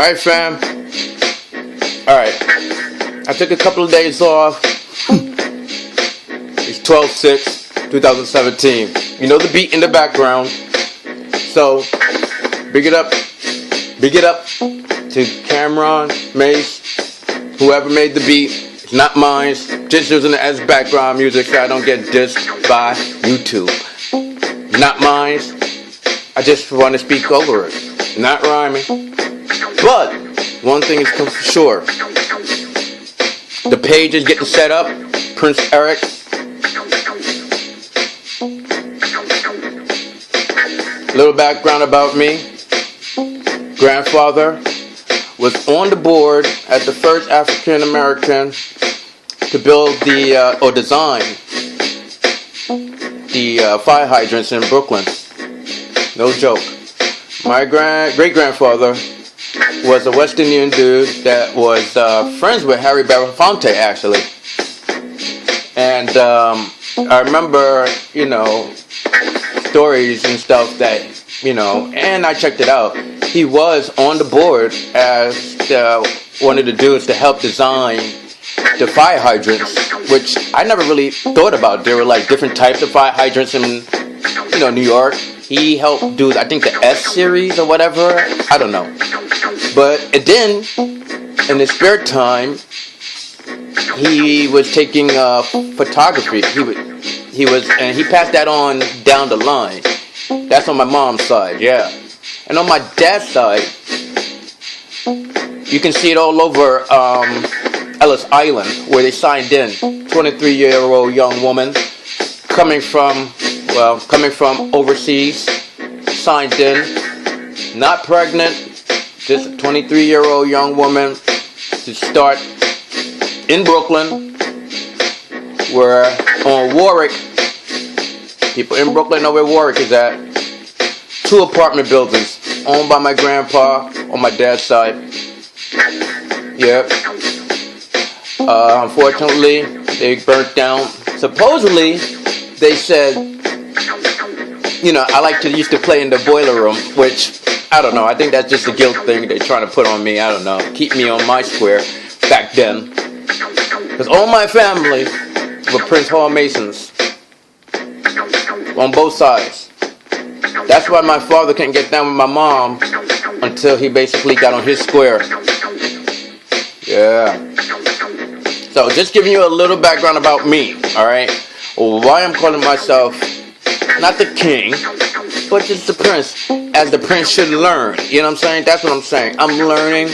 Alright, fam. Alright. I took a couple of days off. It's 12/6/2017. You know the beat in the background. So, big it up. Big it up to Cameron, Mace, whoever made the beat. It's not mine. Just using it as background music so I don't get dissed by YouTube. Not mine. I just want to speak over it. Not rhyming. But one thing is for sure. The page is getting set up. Prince Eric. Little background about me. Grandfather was on the board as the first African American to build or design the fire hydrants in Brooklyn. No joke. My great grandfather was a West Indian dude that was friends with Harry Belafonte, actually. And I remember, stories and stuff that, and I checked it out. He was on the board as one of the dudes to help design the fire hydrants, which I never really thought about. There were like different types of fire hydrants in, New York. He helped do, I think, the S series or whatever. I don't know. But then, in his spare time, he was taking photography. He passed that on down the line. That's on my mom's side, yeah. And on my dad's side, you can see it all over Ellis Island, where they signed in. 23-year-old young woman coming from overseas, signed in, not pregnant, just a 23-year-old young woman to start in Brooklyn, where on Warwick, people in Brooklyn know where Warwick is at, 2 apartment buildings owned by my grandpa on my dad's side. Yep. Unfortunately, they burnt down. Supposedly, they said, I used to play in the boiler room, which, I don't know, I think that's just a guilt thing they're trying to put on me, I don't know, keep me on my square back then. Because all my family were Prince Hall Masons, on both sides. That's why my father couldn't get down with my mom until he basically got on his square. Yeah. So, just giving you a little background about me, alright? Why I'm calling myself not the king, but just the prince, as the prince should learn. You know what I'm saying? That's what I'm saying. I'm learning.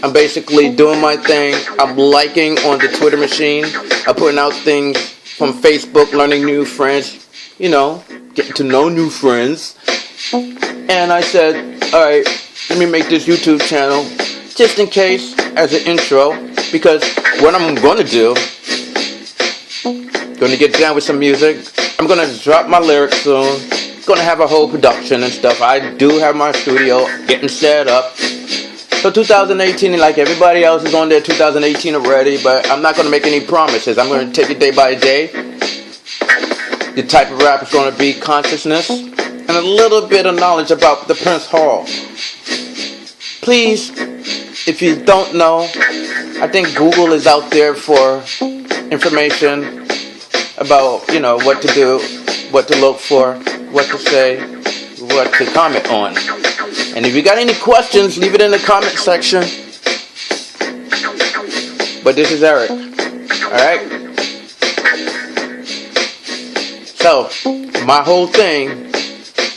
I'm basically doing my thing. I'm liking on the Twitter machine. I'm putting out things from Facebook, learning new friends, getting to know new friends. And I said, alright, let me make this YouTube channel just in case, as an intro, because what I'm going to do, going to get down with some music. I'm going to drop my lyrics soon. Going to have a whole production and stuff. I do have my studio getting set up. So 2018, like everybody else is on there 2018 already, but I'm not going to make any promises. I'm going to take it day by day. The type of rap is going to be consciousness and a little bit of knowledge about the Prince Hall. Please, if you don't know, I think Google is out there for information about, what to do, what to look for, what to say, what to comment on. And if you got any questions, leave it in the comment section. But this is Eric. Alright? So, my whole thing,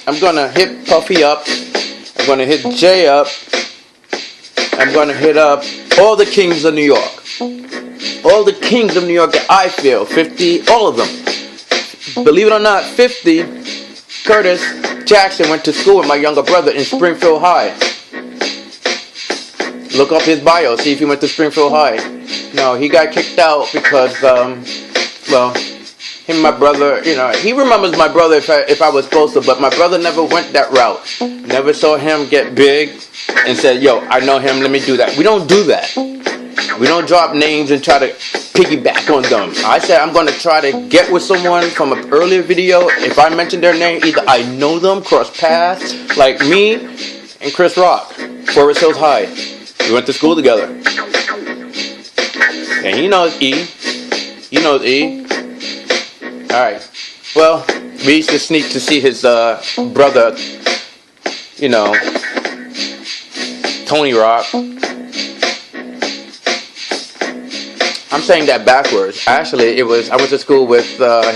I'm going to hit Puffy up. I'm going to hit Jay up. I'm going to hit up all the kings of New York. All the kings of New York that I feel, 50, all of them. Believe it or not, 50, Curtis Jackson went to school with my younger brother in Springfield High. Look up his bio, see if he went to Springfield High. No, he got kicked out because, him and my brother, he remembers my brother if I was closer, but my brother never went that route. Never saw him get big and said, yo, I know him, let me do that. We don't do that. We don't drop names and try to piggyback on them. I said I'm going to try to get with someone from an earlier video. If I mention their name, either I know them, cross paths, like me and Chris Rock, Forest Hills High. We went to school together. And he knows E. You know E. Alright. Well, we used to sneak to see his brother, you know, Tony Rock. I'm saying that backwards. Actually, I went to school with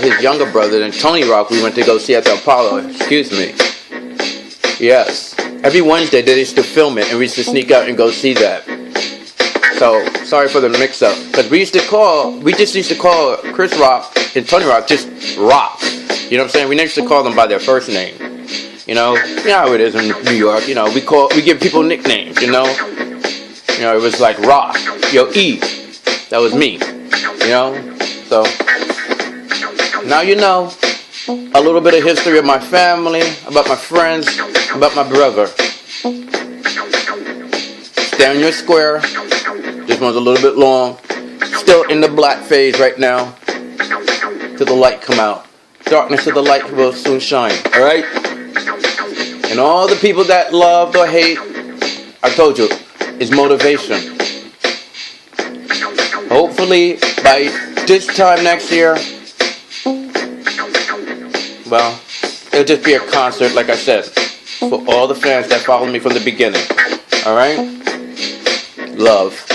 his younger brother and Tony Rock. We went to go see at the Apollo. Excuse me. Yes. Every Wednesday they used to film it and we used to sneak out and go see that. So, sorry for the mix-up. Because we just used to call Chris Rock and Tony Rock just Rock. You know what I'm saying? We never used to call them by their first name. You know how it is in New York. You know, we give people nicknames, you know. You know, it was like Rock. Yo, E. That was me. You know? So, now you know a little bit of history of my family, about my friends, about my brother. Stay on your square. This one's a little bit long. Still in the black phase right now. Till the light come out. Darkness to the light will soon shine. Alright? And all the people that loved or hate, I told you, is motivation. Hopefully, by this time next year, well, it'll just be a concert, like I said, for all the fans that followed me from the beginning. Alright? Love.